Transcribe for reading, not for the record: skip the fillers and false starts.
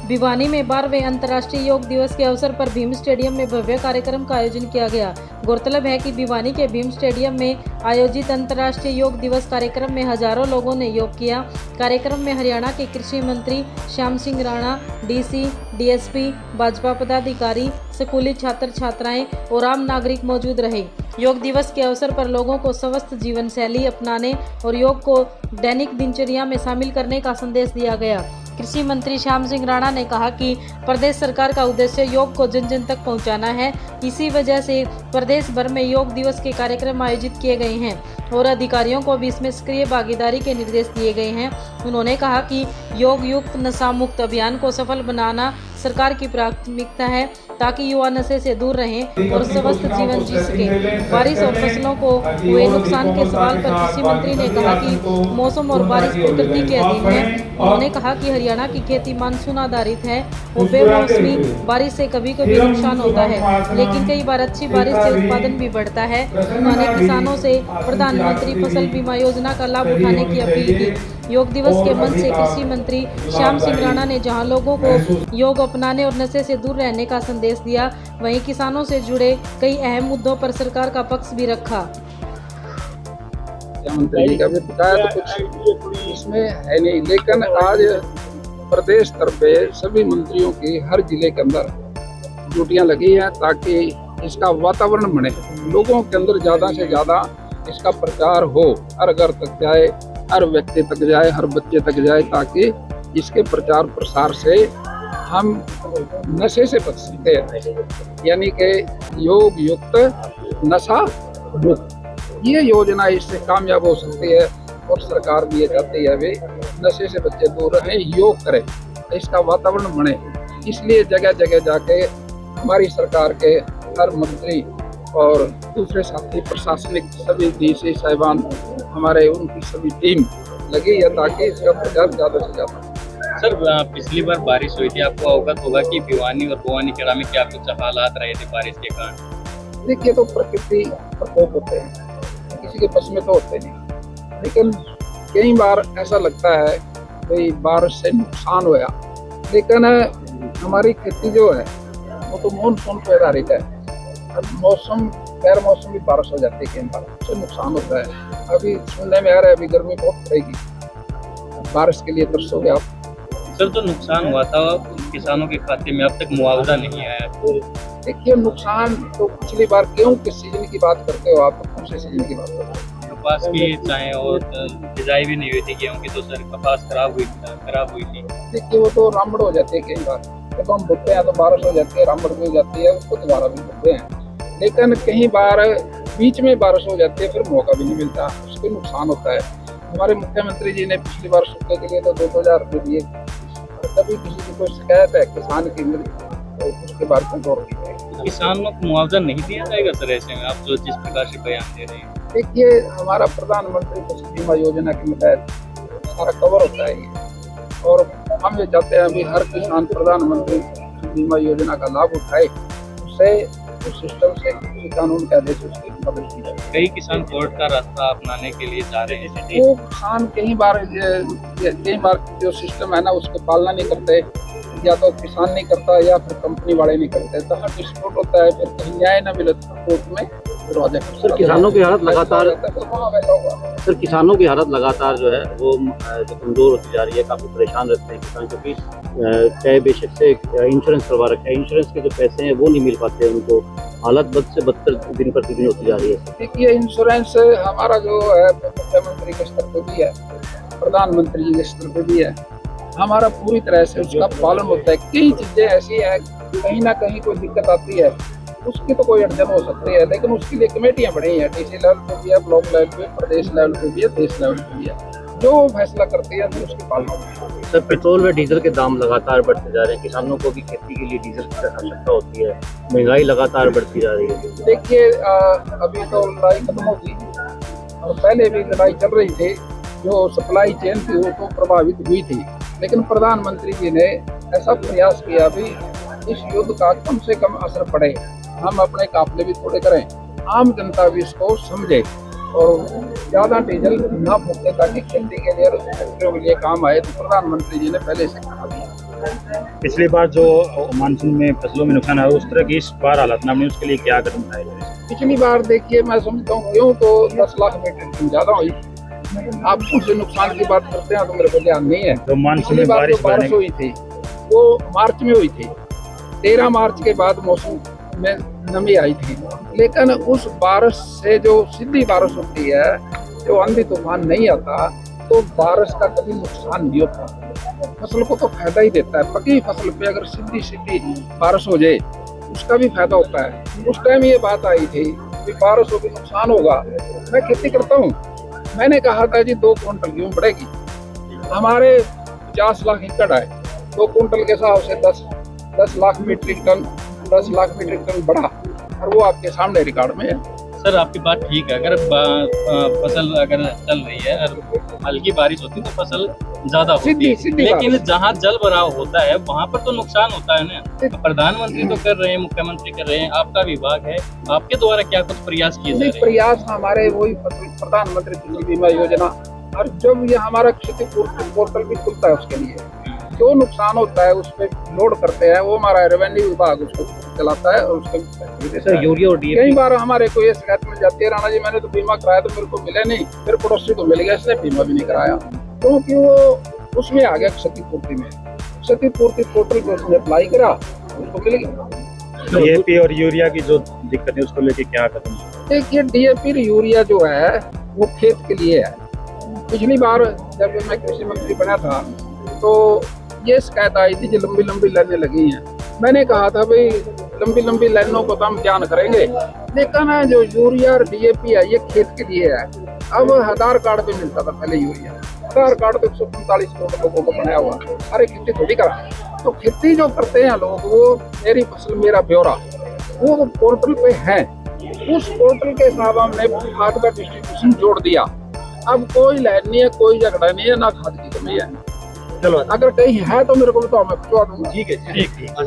भिवानी में 12वें अंतर्राष्ट्रीय योग दिवस के अवसर पर भीम स्टेडियम में भव्य कार्यक्रम का आयोजन किया गया। गौरतलब है कि भिवानी के भीम स्टेडियम में आयोजित अंतर्राष्ट्रीय योग दिवस कार्यक्रम में हजारों लोगों ने योग किया। कार्यक्रम में हरियाणा के कृषि मंत्री श्याम सिंह राणा, डीसी, डीएसपी, भाजपा पदाधिकारी, स्कूली छात्र छात्राएं और आम नागरिक मौजूद रहे। योग दिवस के अवसर पर लोगों को स्वस्थ जीवन शैली अपनाने और योग को दैनिक दिनचर्या में शामिल करने का संदेश दिया गया। कृषि मंत्री श्याम सिंह राणा ने कहा कि प्रदेश सरकार का उद्देश्य योग को जन जन तक पहुंचाना है। इसी वजह से प्रदेश भर में योग दिवस के कार्यक्रम आयोजित किए गए हैं और अधिकारियों को भी इसमें सक्रिय भागीदारी के निर्देश दिए गए हैं। उन्होंने कहा कि योग युक्त नशा मुक्त अभियान को सफल बनाना सरकार की प्राथमिकता है ताकि युवा नशे से दूर रहें और स्वस्थ जीवन जी सकें। बारिश और फसलों को हुए नुकसान के सवाल पर कृषि मंत्री ने कहा कि मौसम और बारिश प्रकृति के अधीन है। उन्होंने कहा कि हरियाणा की खेती मानसून आधारित है और बेमौसमी बारिश से कभी कभी नुकसान होता है, लेकिन कई बार अच्छी बारिश से उत्पादन भी बढ़ता है। उन्होंने किसानों से प्रधानमंत्री फसल बीमा योजना का लाभ उठाने की अपील की। योग दिवस के मंच से कृषि मंत्री श्याम सिंह राणा ने जहां लोगों को योग अपनाने और नशे से दूर रहने का संदेश दिया, वहीं किसानों से जुड़े कई अहम मुद्दों पर सरकार का पक्ष भी रखा। मंत्री जी का भी बताया तो कुछ इसमें है नहीं, लेकिन आज प्रदेश स्तर पे सभी मंत्रियों की हर जिले के अंदर ड्यूटियां लगी हैं ताकि इसका वातावरण बने, लोगों के अंदर ज्यादा से ज्यादा इसका प्रचार हो, हर घर तक जाए, हर व्यक्ति तक जाए, हर बच्चे तक जाए, ताकि इसके प्रचार प्रसार से हम नशे से बच सकते हैं। यानी कि योग युक्त नशा मुक्त ये योजना इससे कामयाब हो सकती है और सरकार भी ये चाहती है वे नशे से बच्चे दूर रहें, योग करें, इसका वातावरण बने। इसलिए जगह जगह जाके हमारी सरकार के हर मंत्री और दूसरे साथी प्रशासनिक सभी डीसी साहिबान हमारे उनकी सभी टीम लगी है ताकि इसका प्रचार ज्यादा से ज्यादा। सर, पिछली बार बारिश हुई थी, आपको अवगत होगा कि भिवानी और भवानी खेड़ा में क्या कुछ हालात रहे थे बारिश के कारण। देखिए, तो प्रकृति प्रकोप होते हैं, किसी के बस में तो होते नहीं, लेकिन कई बार ऐसा लगता है भाई बारिश से नुकसान हुआ, लेकिन हमारी खेती जो है वो तो मानसून पर आधारित है। अब मौसम गैर मौसमी बारिश हो जाती है, कई बार उससे नुकसान होता है। अभी सुनने में आ रहा है अभी गर्मी बहुत पड़ेगी, बारिश के लिए तरसोगे आप। सर, तो नुकसान हुआ था किसानों के खाते में, अब तक मुआवजा नहीं आया। देखिए, नुकसान तो पिछली बार गेहूं किस सीजन की बात करते हो आप, कौन से सीजन की बात करते हो? कपास की चाहे और बिजाई भी नहीं हुई थी गेहूं की, तो सर कपास खराब हुई थी। देखिए, वो तो रामड़ हो जाती है कई बार, जब हम बोते हैं तो बारिश हो जाती है, रामड़ भी हो जाती है, उसको दोबारा भी बोते हैं। लेकिन कई बार बीच में बारिश हो जाती है, फिर मौका भी नहीं मिलता, उसके नुकसान होता है। हमारे मुख्यमंत्री जी ने पिछली बार सूखे के लिए तो 2000 रुपये दिए, कभी किसी की कोई शिकायत है किसान की तो उसके बारे में गौर कीजिए। किसानों को मुआवजा नहीं दिया जाएगा सर ऐसे में, आप जो जिस प्रकार से बयान दे रहे हैं? देखिए, हमारा प्रधानमंत्री फसल बीमा योजना के तहत सारा कवर होता है ये, और हम ये चाहते हैं अभी हर किसान प्रधानमंत्री फसल बीमा योजना का लाभ उठाए, उससे उस सिस्टम से कानून के आदेश उसकी मदद की जाए। कई किसान कोर्ट का रास्ता अपनाने के लिए जा रहे हैं। वो किसान कई बार जो सिस्टम है ना उसको पालना नहीं करते, या तो किसान नहीं करता या फिर कंपनी वाले नहीं करते, तो हर डिस्प्यूट होता है, फिर कहीं न्याय न मिले कोर्ट में। सर, किसानों की हालत लगातार किसानों की हालत लगातार जो है वो जो कमजोर होती जा रही है, काफी परेशान रहते हैं किसान, क्योंकि चाहे बेशक से इंश्योरेंस करवा रखे हैं, इंश्योरेंस के जो पैसे हैं वो नहीं मिल पाते उनको, हालत बद से बदतर दिन प्रतिदिन होती जा रही है। देखिए, इंश्योरेंस हमारा जो है मुख्यमंत्री के स्तर पे भी है, प्रधानमंत्री जी के स्तर पे भी है, हमारा पूरी तरह से उसका पालन होता है। कई चीजें ऐसी है कहीं ना कहीं कोई दिक्कत आती है, उसकी तो कोई अड़चन हो सकती है, लेकिन उसके लिए कमेटियां बनी है, डीसी लेवल पे भी है, ब्लॉक लेवल पे, प्रदेश लेवल पे भी है, देश लेवल पे भी है, जो फैसला करती है तो उसकी पालना होती है। सर, पेट्रोल व डीजल के दाम लगातार बढ़ते जा रहे हैं, किसानों को भी खेती के लिए डीजल की आवश्यकता होती है, महंगाई लगातार बढ़ती जा रही है। देखिए, अभी तो लड़ाई खत्म होगी और पहले भी लड़ाई चल रही थी, जो सप्लाई चेन थी वो तो प्रभावित हुई थी, लेकिन प्रधानमंत्री जी ने ऐसा प्रयास किया भी इस युद्ध का कम से कम असर पड़े, हम अपने काफले भी थोड़े करें, आम जनता भी इसको समझे और ज्यादा डीजल ना फूके ताकि खेती के लिए और फैक्ट्रियों के लिए काम आए। तो प्रधानमंत्री जी ने पहले से कहा दिया। पिछली बार जो मानसून में फसलों में नुकसान आया उस तरह की इस बार हालात ना बने उसके लिए क्या कदम उठाए जाए? पिछली बार देखिए मैं समझता हूँ क्यों तो 10 लाख मीट्रिक टन ज्यादा हुई। आप उससे नुकसान की बात करते हैं तो मेरे को ध्यान नहीं है। तो मानसून पिछली में बार जो बारिश बढ़ने हुई थी वो मार्च में हुई थी, 13 मार्च के बाद मौसम में नमी आई थी, लेकिन उस बारिश से जो सीधी बारिश होती है, जो आंधी तूफान नहीं आता, तो बारिश का कभी नुकसान नहीं होता, फसल को तो फायदा ही देता है। पकी फसल पे अगर सीधी सीधी बारिश हो जाए उसका भी फायदा होता है। उस टाइम ये बात आई थी कि बारिश होगी नुकसान होगा। मैं खेती करता हूँ, मैंने कहा था जी 2 क्विंटल गेहूँ बढ़ेगी, हमारे 50 लाख एकड़ है, 2 क्विंटल के हिसाब से 10 लाख मीट्रिक टन बढ़ा, और वो आपके सामने रिकॉर्ड में है। सर आपकी बात ठीक है, अगर फसल अगर चल रही है और हल्की बारिश होती है तो फसल ज्यादा होती है, सीधी लेकिन बारिश। जहाँ जल भराव होता है वहाँ पर तो नुकसान होता है ना। प्रधानमंत्री तो कर रहे हैं, मुख्यमंत्री कर रहे हैं, आपका विभाग है, आपके द्वारा क्या कुछ प्रयास किए जा रहे हैं? प्रयास हमारे वही प्रधानमंत्री फसल बीमा योजना, और जब ये हमारा क्षतिपूर्ति पोर्टल भी खुलता है उसके लिए जो नुकसान होता है उस पर लोड करते हैं, वो हमारा रेवेन्यू विभाग उसको चलाता है और उसको सर यूरिया और कई डीएपी बार हमारे को ये शिकायत मिल जाती है, राणा जी मैंने तो बीमा कराया तो मेरे को मिले नहीं, फिर पड़ोसी को मिल गया, इसने बीमा भी नहीं कराया, क्योंकि वो उसमें आ गया क्षतिपूर्ति में। क्षतिपूर्ति पोर्टल पे उसने अप्लाई करा, उसको मिल गया। डीएपी और यूरिया की जो दिक्कत है उसको लेके क्या कदम? देखिए डीएपी यूरिया जो है वो खेत के लिए है। पिछली बार जब मैं कृषि मंत्री बना था तो ये शिकायत आई थी कि लंबी लंबी लाइनें लगी हैं। मैंने कहा था भाई लंबी लंबी लाइनों को तो हम ध्यान करेंगे, लेकिन जो यूरिया और डीएपी है ये खेत के लिए है। अब आधार कार्ड पे मिलता था पहले यूरिया, आधार कार्ड तो 145 करोड़ लोगों को बनाया हुआ, अरे खेती थोड़ी करा। तो खेती जो करते हैं लोग वो मेरी फसल मेरा ब्यौरा वो पोर्टल पे है, उस पोर्टल के हिसाब हमने खाद का डिस्ट्रीब्यूशन जोड़ दिया। अब कोई लाइन नहीं है, कोई झगड़ा नहीं है, ना खाद की कमी है। चलो अगर कहीं है तो मेरे को बताओ, मैं पहुंचा दूंगा। ठीक है।